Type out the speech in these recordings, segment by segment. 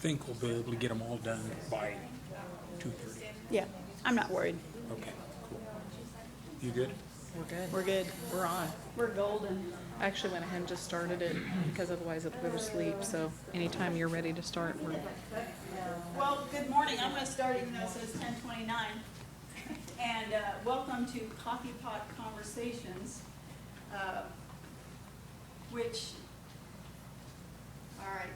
think we'll be able to get them all done by 2:30. Yeah, I'm not worried. Okay, cool. You good? We're good. We're good. We're on. We're golden. I actually went ahead and just started it because otherwise it'll go to sleep. So anytime you're ready to start, we're. Well, good morning. I'm going to start even though it says 10:29. And welcome to Coffee Pot Conversations, which, all right,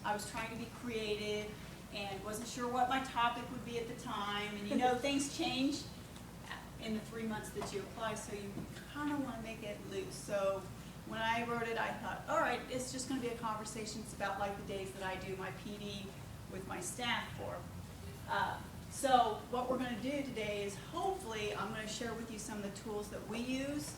I was trying to be creative and wasn't sure what my topic would be at the time. And you know, things change in the 3 months that you apply, so you kind of want to make it loose. So when I wrote it, I thought, all right, it's just going to be a conversation. It's about like the days that I do my PD with my staff for. So what we're going to do today is hopefully I'm going to share with you some of the tools that we use,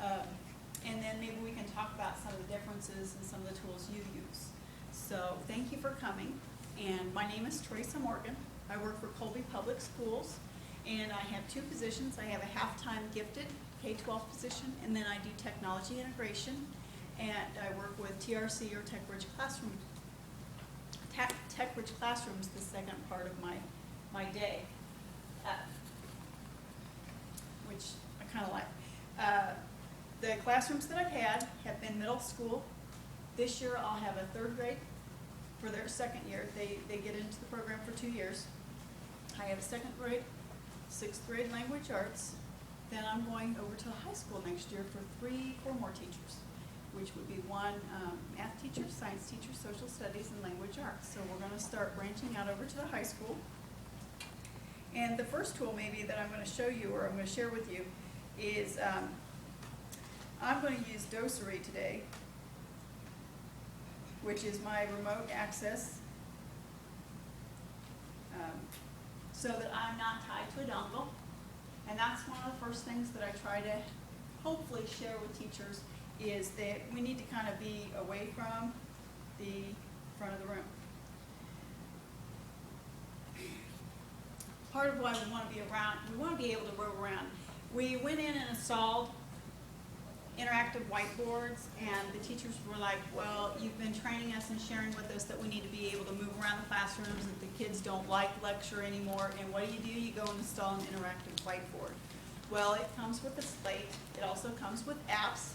and then maybe we can talk about some of the differences in some of the tools you use. So thank you for coming, and my name is Teresa Morgan. I work for Colby Public Schools, and I have two positions. I have a half-time gifted K-12 position, and then I do technology integration, and I work with TRC or Tech-Rich Classroom. Tech-Rich Classrooms, the second part of my day, which I kind of like. The classrooms that I've had have been middle school. This year I'll have a third grade for their second year. They get into the program for 2 years. I have a second grade, sixth grade language arts. Then I'm going over to high school next year for 4 more teachers, which would be one math teacher, science teacher, social studies, and language arts. So we're going to start branching out over to the high school. And the first tool maybe that I'm going to show you or I'm going to share with you is I'm going to use Dosery today, which is my remote access, so that I'm not tied to a dongle. And that's one of the first things that I try to hopefully share with teachers is that we need to kind of be away from the front of the room. Part of why we want to be around, we want to be able to roam around. We went in and installed interactive whiteboards, and the teachers were like, well, you've been training us and sharing with us that we need to be able to move around the classrooms, that the kids don't like lecture anymore, and what do? You go and install an interactive whiteboard. Well, it comes with a slate. It also comes with apps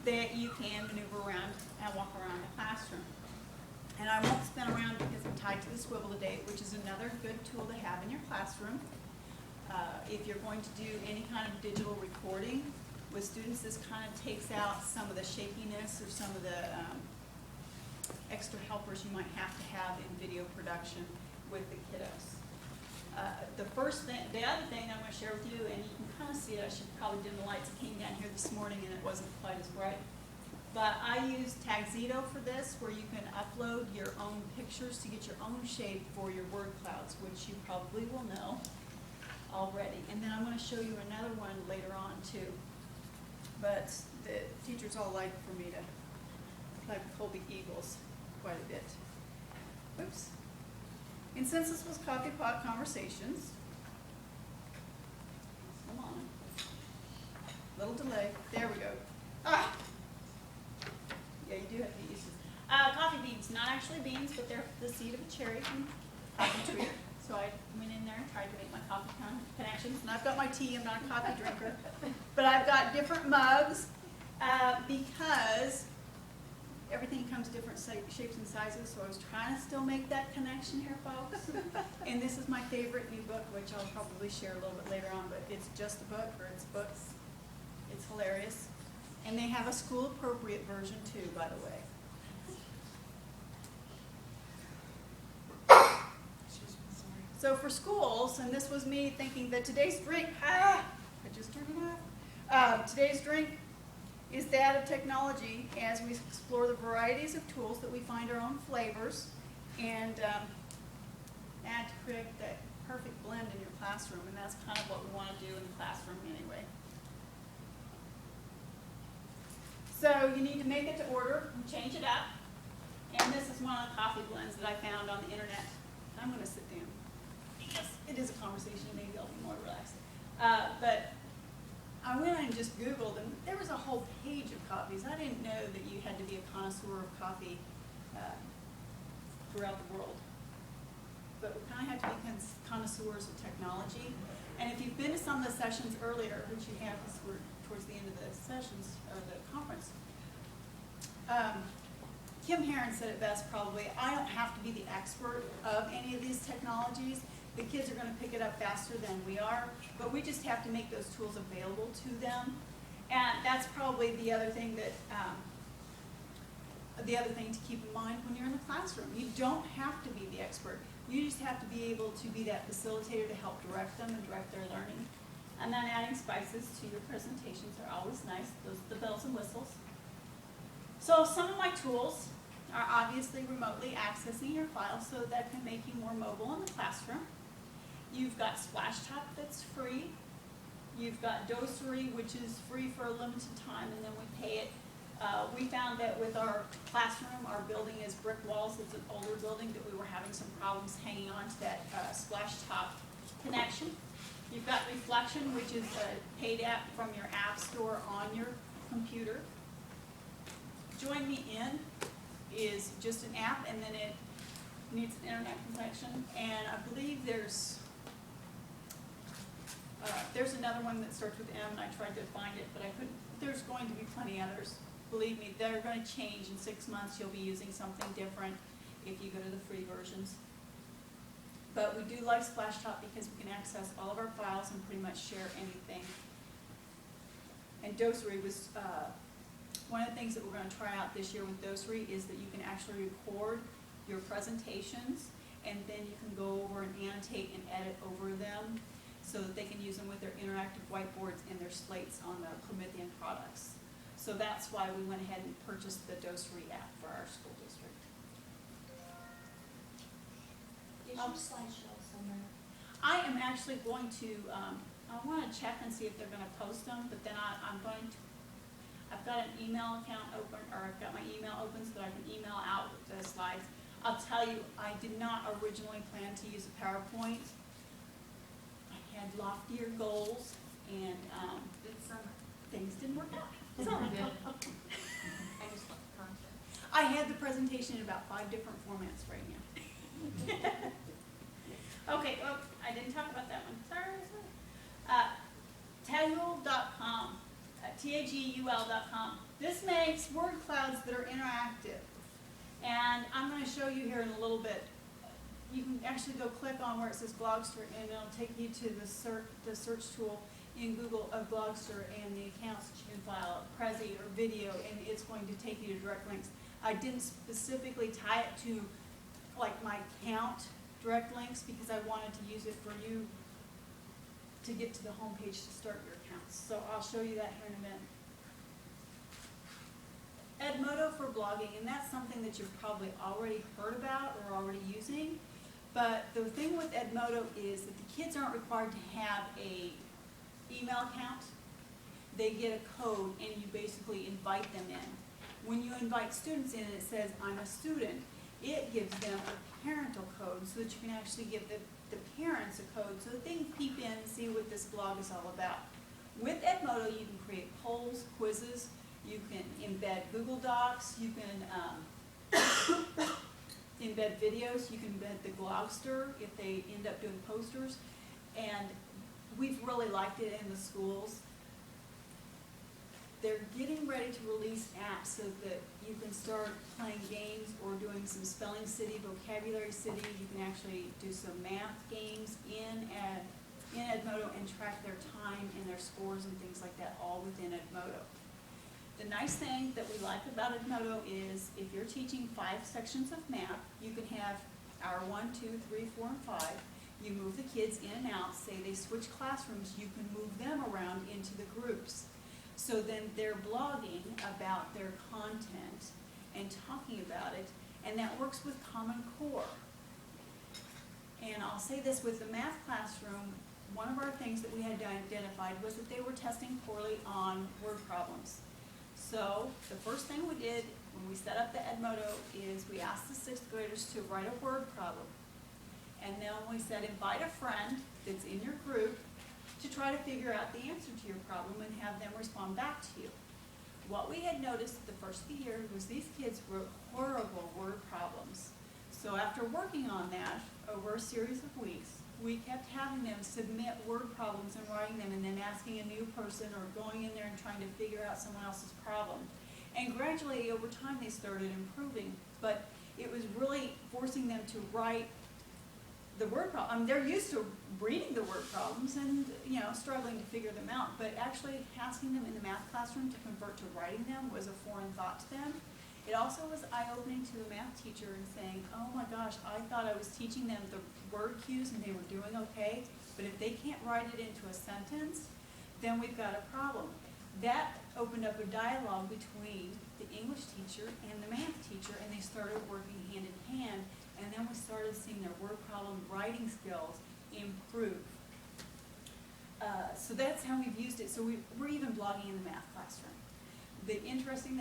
that you can maneuver around and walk around the classroom. And I won't spin around because I'm tied to the swivel today, which is another good tool to have in your classroom. If you're going to do any kind of digital recording with students, this kind of takes out some of the shakiness or some of the extra helpers you might have to have in video production with the kiddos. The other thing I'm going to share with you, and you can kind of see it, I should probably dim the lights. It came down here this morning and it wasn't quite as bright. But I use Tagxito for this, where you can upload your own pictures to get your own shape for your word clouds, which you probably will know already. And then I'm going to show you another one later on too. But the teachers all like for me to play with Colby Eagles quite a bit. Oops. And since this was Coffee Pot Conversations, come on, little delay. There we go. Ah. Yeah, you do have to use this. Coffee beans, not actually beans, but they're the seed of a cherry from coffee tree. So I went in there and tried to make my coffee connections. And I've got my tea, I'm not a coffee drinker. But I've got different mugs because everything comes different shapes and sizes. So I was trying to still make that connection here, folks. And this is my favorite new book, which I'll probably share a little bit later on. But it's just a book, or it's books. It's hilarious. And they have a school-appropriate version, too, by the way. So for schools, and this was me thinking that today's drink, I just turned it off. Today's drink is that of technology as we explore the varieties of tools that we find our own flavors and add to create that perfect blend in your classroom. And that's kind of what we want to do in the classroom anyway. So you need to make it to order and change it up. And this is one of the coffee blends that I found on the internet. I'm going to sit down. Yes, it is a conversation. Maybe I'll be more relaxed. But I went and just Googled, and there was a whole page of coffees. I didn't know that you had to be a connoisseur of coffee throughout the world. But we kind of have to be connoisseurs of technology. And if you've been to some of the sessions earlier, which you have because we're towards the end of the sessions, or the conference, Kim Herron said it best probably, I don't have to be the expert of any of these technologies. The kids are going to pick it up faster than we are, but we just have to make those tools available to them. And that's probably the other thing that, to keep in mind when you're in the classroom. You don't have to be the expert. You just have to be able to be that facilitator to help direct them and direct their learning. And then adding spices to your presentations are always nice. Those are the bells and whistles. So some of my tools are obviously remotely accessing your files so that can make you more mobile in the classroom. You've got Splashtop that's free. You've got Dosery, which is free for a limited time, and then we pay it. We found that with our classroom, our building is brick walls. It's an older building that we were having some problems hanging on to that Splashtop connection. You've got Reflection, which is a paid app from your app store on your computer. Join Me In is just an app, and then it needs an internet connection. And I believe there's another one that starts with M, and I tried to find it, but I couldn't. There's going to be plenty others. Believe me, they're going to change in 6 months. You'll be using something different if you go to the free versions. But we do like Splashtop because we can access all of our files and pretty much share anything. And Dosery was one of the things that we're going to try out this year with Dosery is that you can actually record your presentations, and then you can go over and annotate and edit over them so that they can use them with their interactive whiteboards and their slates on the Promethean products. So that's why we went ahead and purchased the Dosery app for our school district. Did you slideshow somewhere? I am actually going to, I want to check and see if they're going to post them, but then I'm going to, I've got an email account open, or I've got my email open so that I can email out the slides. I'll tell you, I did not originally plan to use a PowerPoint. I had loftier goals, and things didn't work out. So, I just love the content. I had the presentation in about 5 different formats right now. Okay, well, I didn't talk about that one. Sorry. Tagul.com, Tagul.com. This makes word clouds that are interactive. And I'm going to show you here in a little bit. You can actually go click on where it says Blogster, and it'll take you to the search tool in Google of Blogster and the accounts that you can file, Prezi or video, and it's going to take you to direct links. I didn't specifically tie it to like my account direct links because I wanted to use it for you to get to the home page to start your accounts. So I'll show you that here in a minute. Edmodo for blogging, and that's something that you've probably already heard about or already using. But the thing with Edmodo is that the kids aren't required to have a email account. They get a code and you basically invite them in. When you invite students in and it says, I'm a student, it gives them a parental code so that you can actually give the parents a code so that they can peep in and see what this blog is all about. With Edmodo, you can create polls, quizzes, you can embed Google Docs, you can embed videos, you can embed the Blogster if they end up doing posters, and we've really liked it in the schools. They're getting ready to release apps so that you can start playing games or doing some spelling city, vocabulary city. You can actually do some math games in Edmodo and track their time and their scores and things like that all within Edmodo. The nice thing that we like about Edmodo is if you're teaching 5 sections of math, you can have hour 1, 2, 3, 4, and 5. You move the kids in and out. Say they switch classrooms, you can move them around into the groups. So then they're blogging about their content and talking about it, and that works with Common Core. And I'll say this, with the math classroom, one of our things that we had identified was that they were testing poorly on word problems. So the first thing we did when we set up the Edmodo is we asked the 6th graders to write a word problem. And then we said invite a friend that's in your group to try to figure out the answer to your problem and have them respond back to you. What we had noticed the first of the year was these kids wrote horrible word problems. So after working on that over a series of weeks, we kept having them submit word problems and writing them, and then asking a new person or going in there and trying to figure out someone else's problem. And gradually, over time, they started improving, but it was really forcing them to write the word problem. They're used to reading the word problems and, struggling to figure them out, but actually asking them in the math classroom to convert to writing them was a foreign thought to them. It also was eye-opening to the math teacher and saying, oh my gosh, I thought I was teaching them the word cues and they were doing okay, but if they can't write it into a sentence, then we've got a problem. That opened up a dialogue between the English teacher and the math teacher, and they started working hand in hand, and then we started seeing their word problem writing skills improve. So that's how we've used it. So we're even blogging in the math classroom. The interesting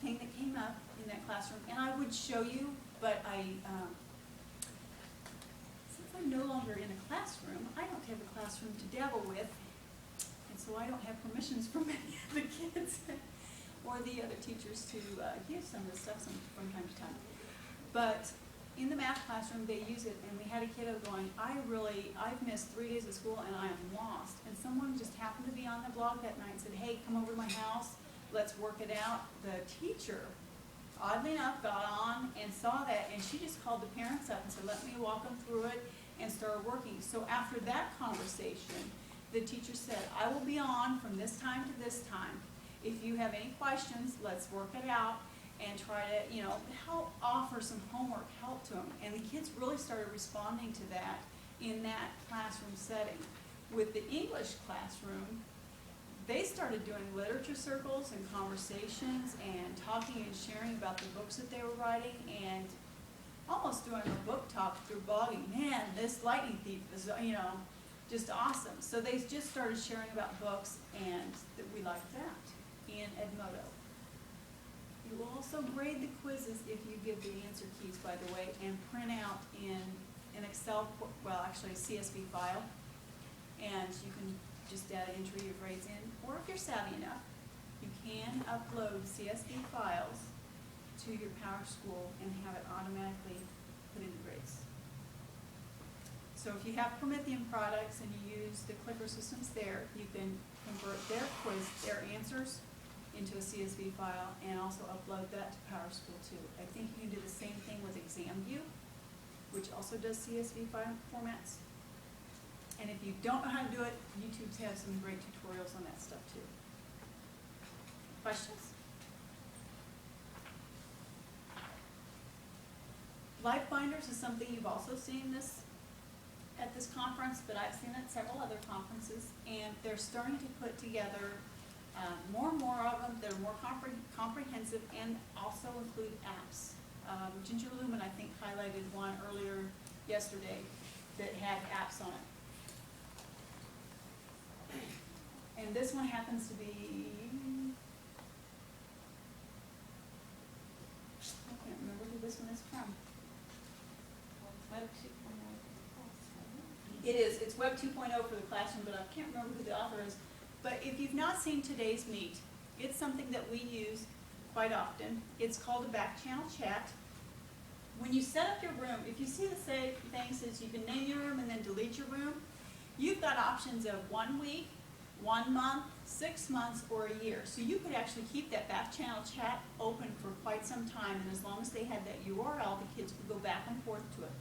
thing that came up in that classroom, and I would show you, but since I'm no longer in a classroom, I don't have a classroom to dabble with, and so I don't have permissions from any of the kids or the other teachers to use some of the stuff from time to time. But in the math classroom, they use it, and we had a kiddo going, I've missed 3 days of school and I am lost. And someone just happened to be on the blog that night and said, hey, come over to my house, let's work it out. The teacher, oddly enough, got on and saw that, and she just called the parents up and said, let me walk them through it, and started working. So after that conversation, the teacher said, I will be on from this time to this time. If you have any questions, let's work it out and try to, help offer some homework help to them. And the kids really started responding to that in that classroom setting. With the English classroom, they started doing literature circles and conversations and talking and sharing about the books that they were writing, and almost doing a book talk through blogging. Man, this Lightning Thief is, just awesome. So they just started sharing about books, and we liked that in Edmodo. You will also grade the quizzes if you give the answer keys, by the way, and print out in an Excel, actually a CSV file, and you can just data entry your grades in, or if you're savvy enough, you can upload CSV files to your PowerSchool and have it automatically put in the grades. So if you have Promethean products and you use the clicker systems there, you can convert their answers into a CSV file and also upload that to PowerSchool too. I think you can do the same thing with ExamView, which also does CSV file formats. And if you don't know how to do it, YouTube has some great tutorials on that stuff too. Questions? Life binders is something you've also seen at this conference, but I've seen it at several other conferences, and they're starting to put together more and more of them that are more comprehensive and also include apps. Ginger Lumen, I think, highlighted one earlier yesterday that had apps on it. And this one happens to be, I can't remember who this one is from. Web 2.0. It is, it's Web 2.0 for the classroom, but I can't remember who the author is. But if you've not seen today's meet, it's something that we use quite often. It's called a back channel chat. When you set up your room, if you see the same thing says you can name your room and then delete your room, you've got options of 1 week, 1 month, 6 months, or a year. So you could actually keep that back channel chat open for quite some time, and as long as they had that URL, the kids could go back and forth to it.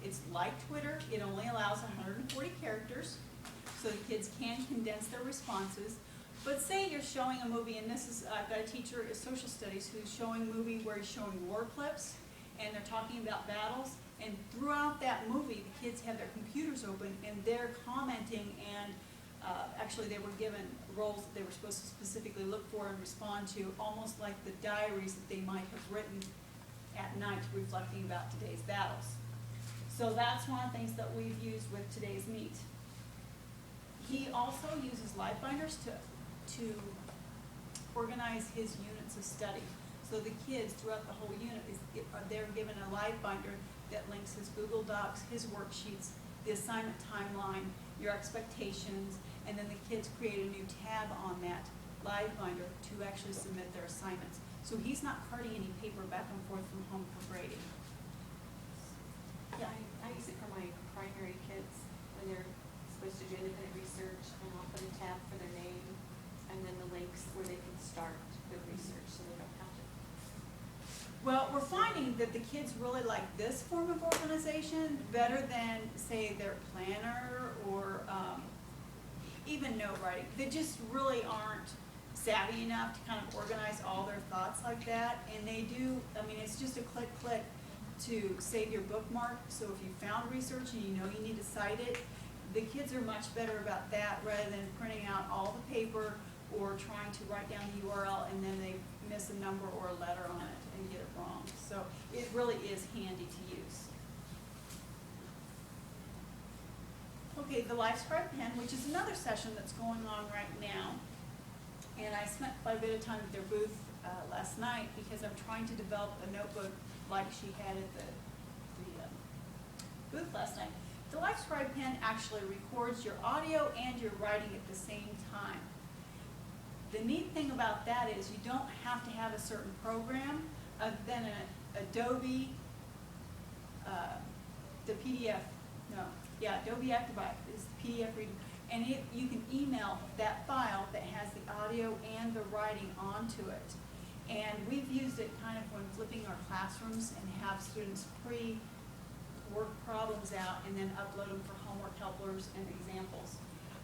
It's like Twitter, it only allows 140 characters, so the kids can condense their responses. But say you're showing a movie, and this is, I've got a teacher in social studies who's showing a movie where he's showing war clips, and they're talking about battles, and throughout that movie, the kids have their computers open, and they're commenting, and actually they were given roles that they were supposed to specifically look for and respond to, almost like the diaries that they might have written at night reflecting about today's battles. So that's one of the things that we've used with today's meet. He also uses live binders to organize his units of study. So the kids throughout the whole unit, they're given a live binder that links his Google Docs, his worksheets, the assignment timeline, your expectations, and then the kids create a new tab on that live binder to actually submit their assignments. So he's not carting any paper back and forth from home for grading. supposed to do independent research, and I'll put a tab for their name, and then the links where they can start the research, so they don't have to. Well, we're finding that the kids really like this form of organization better than, say, their planner or even note writing. They just really aren't savvy enough to kind of organize all their thoughts like that. And they do, I mean, it's just a click to save your bookmark. So if you found research and you know you need to cite it, the kids are much better about that rather than printing out all the paper or trying to write down the URL and then they miss a number or a letter on it and get it wrong. So it really is handy to use. Okay, the LifeScribe pen, which is another session that's going on right now. And I spent quite a bit of time at their booth last night because I'm trying to develop a notebook like she had at the booth last night. The LifeScribe pen actually records your audio and your writing at the same time. The neat thing about that is you don't have to have a certain program other than an Adobe, the PDF, Adobe Acrobat is the PDF reader. And you can email that file that has the audio and the writing onto it. And we've used it kind of when flipping our classrooms and have students work problems out and then upload them for homework helpers and examples.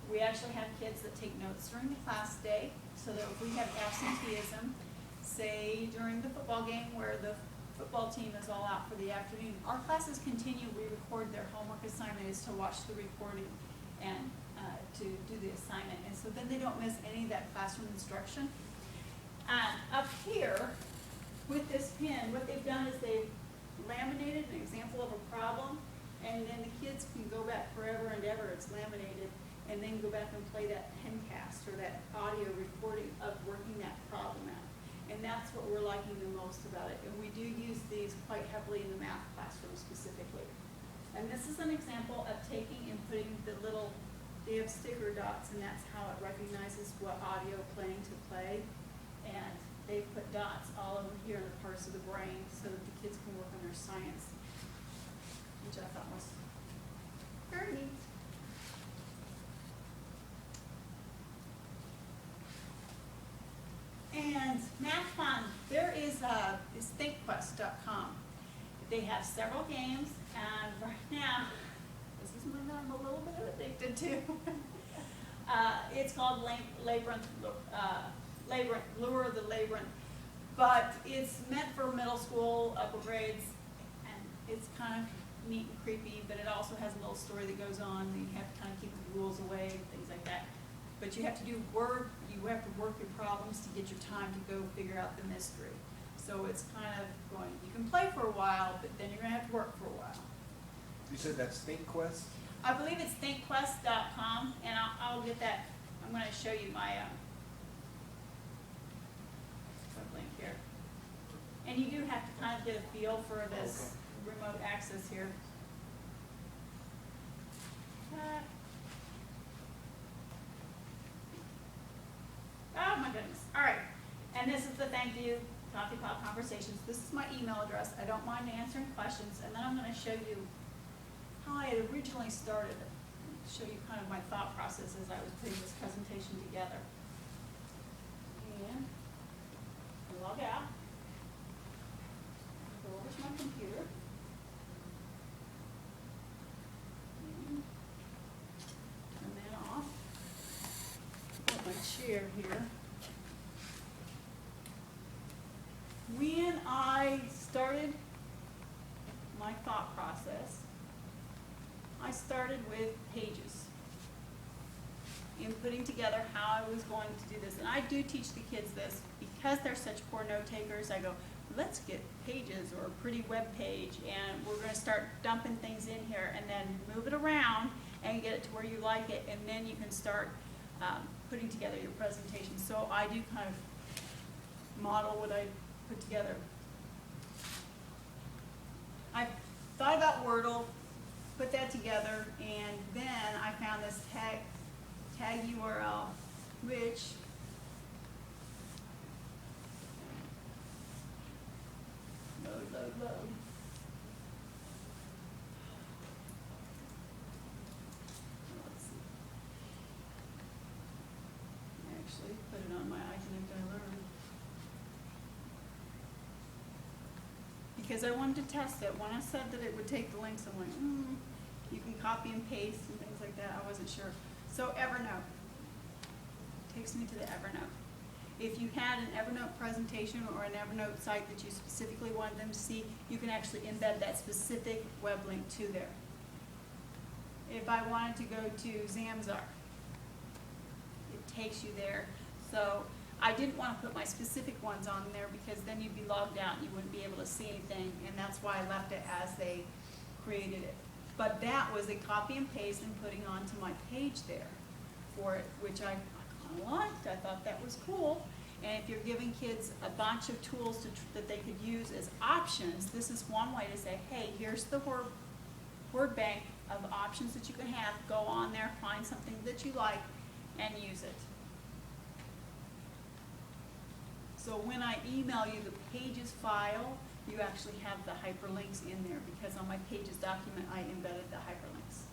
We actually have kids that take notes during the class day, so that if we have absenteeism, say during the football game where the football team is all out for the afternoon, our classes continue. We record their homework assignment is to watch the recording and to do the assignment, and so then they don't miss any of that classroom instruction. Up here with this pen, what they've done is they've laminated an example of a problem, and then the kids can go back forever and ever, it's laminated, and then go back and play that pencast or that audio recording of working that problem out. And that's what we're liking the most about it. And we do use these quite heavily in the math classroom specifically. And this is an example of taking and putting they have sticker dots, and that's how it recognizes what audio playing to play. And they put dots all over here in the parts of the brain so that the kids can work on their science, which I thought was very neat. And Math Fun, there is thinkquest.com. They have several games, and right now, this is one that I'm a little bit addicted to. It's called Labyrinth, Lure of the Labyrinth, but it's meant for middle school, upper grades, and it's kind of neat and creepy, but it also has a little story that goes on, and you have to kind of keep the rules away, things like that. But you have to do work, you have to work your problems to get your time to go figure out the mystery. So it's kind of going, you can play for a while, but then you're gonna have to work for a while. You said that's ThinkQuest? I believe it's thinkquest.com, and I'll get that, I'm gonna show you my link here. And you do have to kind of get a feel for this remote access here. Oh my goodness. All right. And this is the thank you Coffee Pot Conversations. This is my email address. I don't mind answering questions. And then I'm going to show you how I had originally started, show you kind of my thought process as I was putting this presentation together. And log out. Go over to my computer. And turn that off. Put my chair here. When I started my thought process, I started with pages in putting together how I was going to do this. And I do teach the kids this because they're such poor note takers. I go, let's get pages or a pretty web page, and we're going to start dumping things in here and then move it around and get it to where you like it, and then you can start putting together your presentation. So I do kind of model what I put together. I thought about Wordle, put that together, and then I found this tag URL, which load. Let's see. because I wanted to test it. When I said that it would take the links, I'm like, you can copy and paste and things like that. I wasn't sure. So Evernote takes me to the Evernote. If you had an Evernote presentation or an Evernote site that you specifically wanted them to see, you can actually embed that specific web link to there. If I wanted to go to Zamzar, it takes you there. So I didn't want to put my specific ones on there because then you'd be logged out and you wouldn't be able to see anything, and that's why I left it as they created it. But that was a copy and paste and putting onto my page there for it, which I kind of liked. I thought that was cool. And if you're giving kids a bunch of tools that they could use as options, this is one way to say, hey, here's the word bank of options that you can have. Go on there, find something that you like, and use it. So when I email you the Pages file, you actually have the hyperlinks in there because on my Pages document, I embedded the hyperlinks.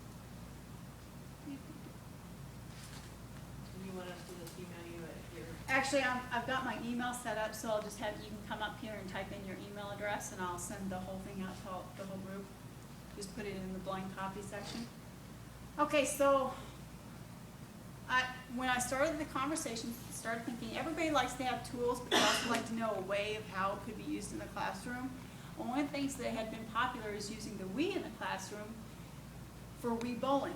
You want us to just email you at your? Actually, I've got my email set up, so I'll just have, you can come up here and type in your email address, and I'll send the whole thing out to the whole group. Just put it in the blind copy section. Okay, so when I started the conversation, started thinking everybody likes to have tools, but they also like to know a way of how it could be used in the classroom. And one of the things that had been popular is using the Wii in the classroom for Wii Bowling.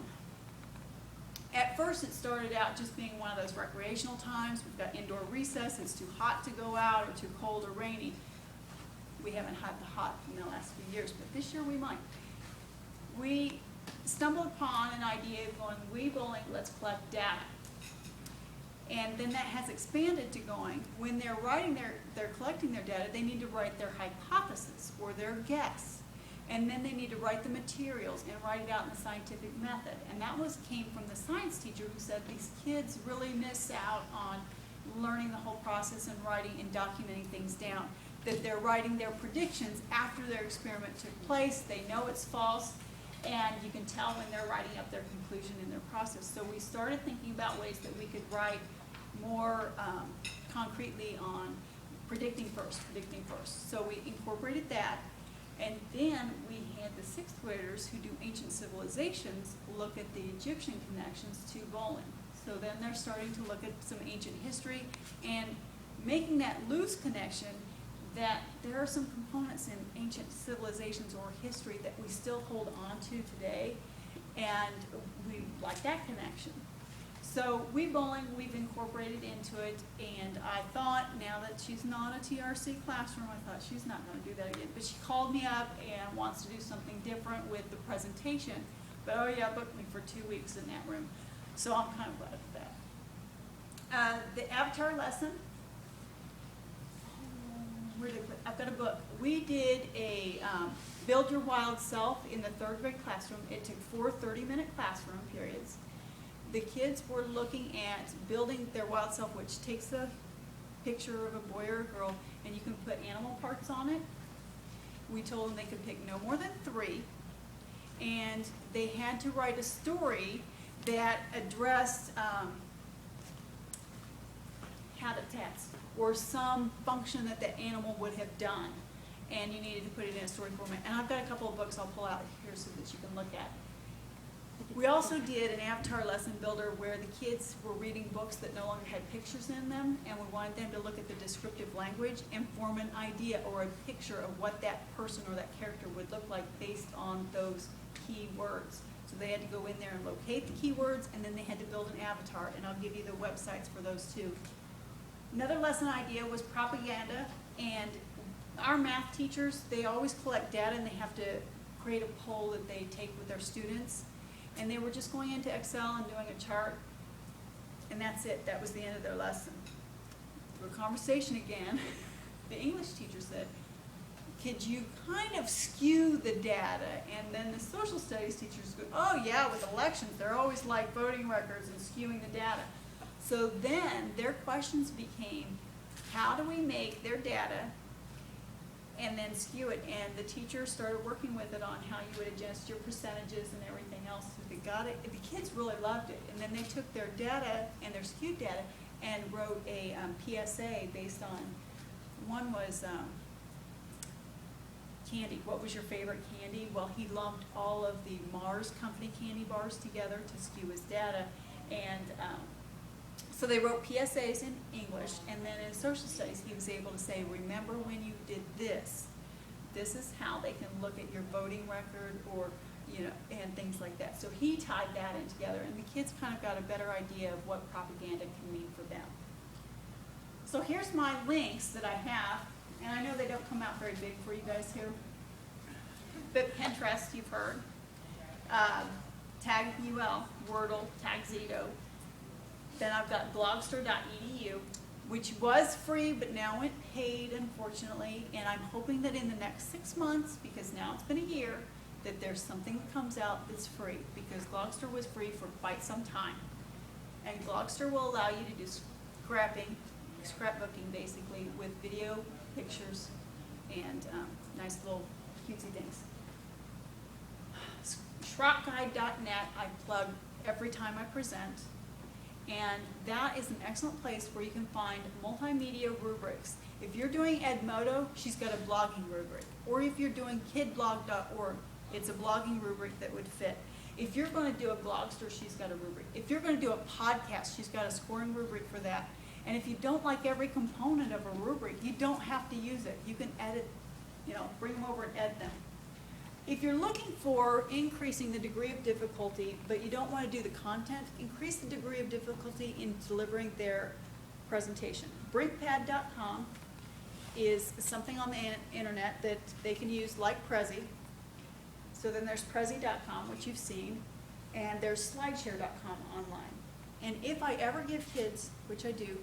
At first, it started out just being one of those recreational times. We've got indoor recess. It's too hot to go out or too cold or rainy. We haven't had the hot in the last few years, but this year we might. We stumbled upon an idea of going, Wii Bowling, let's collect data. And then that has expanded to going, when they're they're collecting their data, they need to write their hypothesis or their guess. And then they need to write the materials and write it out in the scientific method. And that came from the science teacher who said these kids really miss out on learning the whole process and writing and documenting things down. That they're writing their predictions after their experiment took place, they know it's false, and you can tell when they're writing up their conclusion in their process. So we started thinking about ways that we could write more concretely on predicting first. So we incorporated that. And then we had the sixth graders who do ancient civilizations look at the Egyptian connections to bowling. So then they're starting to look at some ancient history and making that loose connection that there are some components in ancient civilizations or history that we still hold on to today, and we like that connection. So Wii Bowling, we've incorporated into it, and I thought, now that she's not a TRC classroom, I thought she's not going to do that again. But she called me up and wants to do something different with the presentation. But oh yeah, booked me for 2 weeks in that room. So I'm kind of glad for that. The avatar lesson, where did I put? I've got a book. We did a Build Your Wild Self in the 3rd grade classroom. It took 4 30-minute classroom periods. The kids were looking at building their wild self, which takes a picture of a boy or a girl, and you can put animal parts on it. We told them they could pick no more than 3, and they had to write a story that addressed habitats or some function that the animal would have done, and you needed to put it in a story format. And I've got a couple of books I'll pull out here so that you can look at. We also did an avatar lesson builder where the kids were reading books that no longer had pictures in them, and we wanted them to look at the descriptive language and form an idea or a picture of what that person or that character would look like based on those key words. So they had to go in there and locate the keywords, and then they had to build an avatar, and I'll give you the websites for those too. Another lesson idea was propaganda, and our math teachers, they always collect data and they have to create a poll that they take with their students. And they were just going into Excel and doing a chart, and that's it. That was the end of their lesson. Through a conversation again, the English teacher said, could you kind of skew the data? And then the social studies teachers go, oh yeah, with elections, they're always like voting records and skewing the data. So then their questions became, how do we make their data and then skew it? And the teacher started working with it on how you would adjust your percentages and everything else. So they got it. The kids really loved it. And then they took their data and their skewed data and wrote a PSA based on, one was candy. What was your favorite candy? Well, he lumped all of the Mars Company candy bars together to skew his data. And so they wrote PSAs in English, and then in social studies, he was able to say, remember when you did this? This is how they can look at your voting record, or, you know, and things like that. So he tied that in together, and the kids kind of got a better idea of what propaganda can mean for them. So here's my links that I have, and I know they don't come out very big for you guys here. But Pinterest, you've heard. Tag UL, Wordle, Tag Zito. Then I've got blogster.edu, which was free, but now went paid, unfortunately. And I'm hoping that in the next 6 months, because now it's been a year, that there's something that comes out that's free, because Blogster was free for quite some time. And Blogster will allow you to do scrapbooking basically, with video, pictures, and nice little cutesy things. Schrockguide.net I plug every time I present, and that is an excellent place where you can find multimedia rubrics. If you're doing Edmodo, she's got a blogging rubric. Or if you're doing kidblog.org, it's a blogging rubric that would fit. If you're going to do a Blogster, she's got a rubric. If you're going to do a podcast, she's got a scoring rubric for that. And if you don't like every component of a rubric, you don't have to use it. You can edit, you know, bring them over and edit them. If you're looking for increasing the degree of difficulty, but you don't want to do the content, increase the degree of difficulty in delivering their presentation. Brinkpad.com is something on the internet that they can use like Prezi. So then there's Prezi.com, which you've seen, and there's Slideshare.com online. And if I ever give kids, which I do,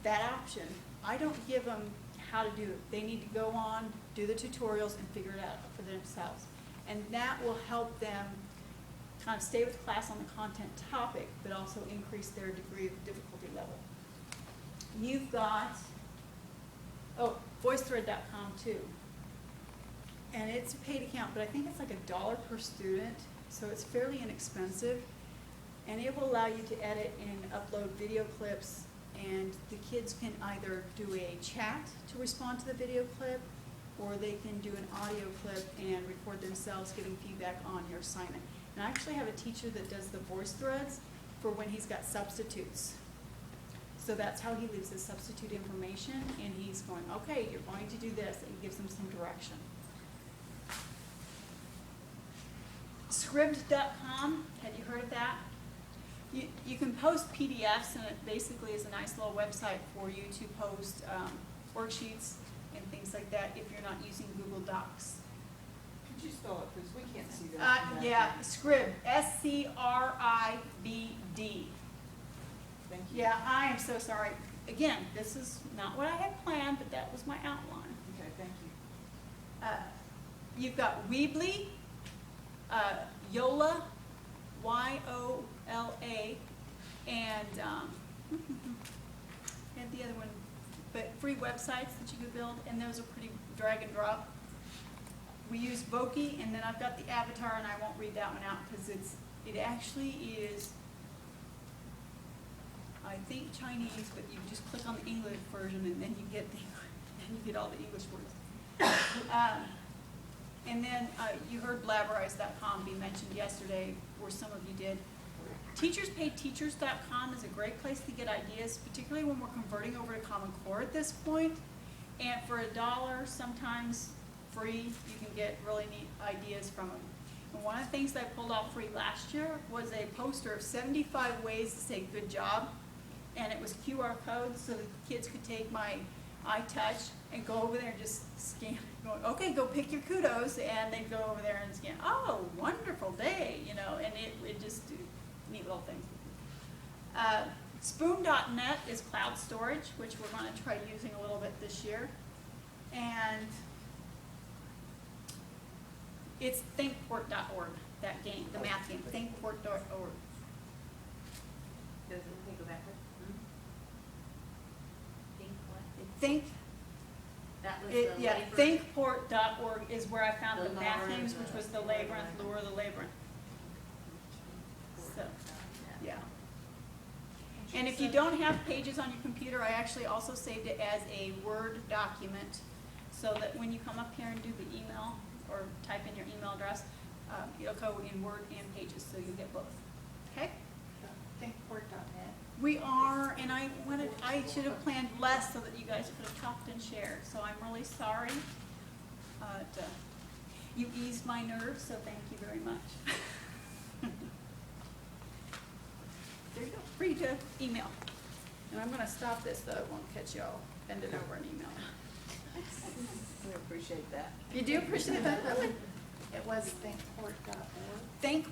that option, I don't give them how to do it. They need to go on, do the tutorials, and figure it out for themselves. And that will help them kind of stay with class on the content topic, but also increase their degree of difficulty level. You've got, VoiceThread.com too. And it's a paid account, but I think it's like $1 per student, so it's fairly inexpensive. And it will allow you to edit and upload video clips, and the kids can either do a chat to respond to the video clip, or they can do an audio clip and record themselves giving feedback on your assignment. And I actually have a teacher that does the voice threads for when he's got substitutes. So that's how he leaves his substitute information, and he's going, okay, you're going to do this, and he gives them some direction. Scribd.com, had you heard of that? You can post PDFs, and it basically is a nice little website for you to post worksheets and things like that if you're not using Google Docs. Could you spell it, please? We can't see that. Yeah, Scribd, S-C-R-I-B-D. Thank you. Yeah, I am so sorry. Again, this is not what I had planned, but that was my outline. Okay, thank you. You've got Weebly, Yola, Y-O-L-A, and the other one, but free websites that you could build, and those are pretty drag and drop. We use Voki, and then I've got the avatar, and I won't read that one out because it actually is, I think, Chinese, but you just click on the English version, and then you get all the English words. And then you heard blabberize.com be mentioned yesterday, or some of you did. TeachersPayTeachers.com is a great place to get ideas, particularly when we're converting over to Common Core at this point. And for $1, sometimes free, you can get really neat ideas from them. And one of the things that I pulled off free last year was a poster of 75 ways to say good job. And it was QR codes, so the kids could take my iTouch and go over there and just scan, going, okay, go pick your kudos, and they'd go over there and scan, oh, wonderful day, you know, and it just neat little things. Spoon.net is cloud storage, which we're going to try using a little bit this year. And it's thinkport.org, that game, the math game, thinkport.org. Does it go backwards? Think what? Think, That was the yeah, labor. thinkport.org is where I found the The math labyrinth, games, which was the labyrinth, lure the labyrinth. So, yeah. And if you don't have pages on your computer, I actually also saved it as a Word document. so that when you come up here and do the email, or type in your email address, it'll go in Word and Pages, so you get both. Okay? Thinkport.net. We are, and I should have planned less so that you guys could have talked and shared, so I'm really sorry. You eased my nerves, so thank you very much. There you go, free to email. And I'm gonna stop this, though, it won't catch you all bending over an email. We appreciate that. You do appreciate that, really? It was thinkport.org. Thank